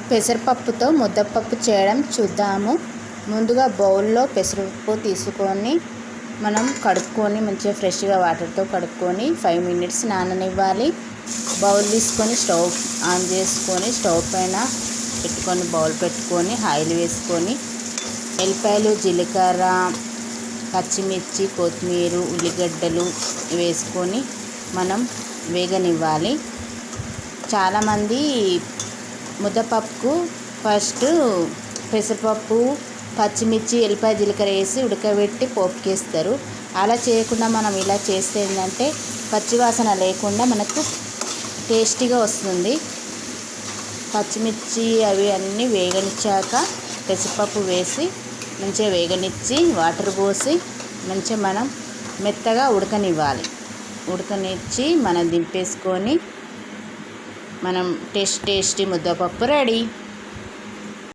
పెసరపప్పుతో ముద్దపప్పు చేయడం చూద్దాము. ముందుగా బౌల్లో పెసరపప్పు తీసుకొని మనం కడుక్కొని మంచిగా ఫ్రెష్గా వాటర్తో కడుక్కొని 5 minutes నాననివ్వాలి. బౌల్ తీసుకొని స్టవ్ ఆన్ చేసుకొని స్టవ్ పైన పెట్టుకొని బౌల్ పెట్టుకొని ఆయిల్ వేసుకొని ఎల్లిపాయలు, జీలకర్ర, పచ్చిమిర్చి, కొత్తిమీర, ఉల్లిగడ్డలు వేసుకొని మనం వేగనివ్వాలి. చాలామంది ముద్దపప్పుకు ఫస్ట్ పెసరపప్పు, పచ్చిమిర్చి, ఎల్లిపాయ, జీలకర్ర వేసి ఉడకబెట్టి పోపుకేస్తారు. అలా చేయకుండా మనం ఇలా చేస్తే ఏంటంటే పచ్చివాసన లేకుండా మనకు టేస్టీగా వస్తుంది. పచ్చిమిర్చి అవి అన్నీ వేగనిచ్చాక పెసరపప్పు వేసి మంచిగా వేగనిచ్చి వాటర్ పోసి మంచిగా మనం మెత్తగా ఉడకనిచ్చి మనం దింపేసుకొని మనం టేస్టీ ముద్దపప్పు రెడీ.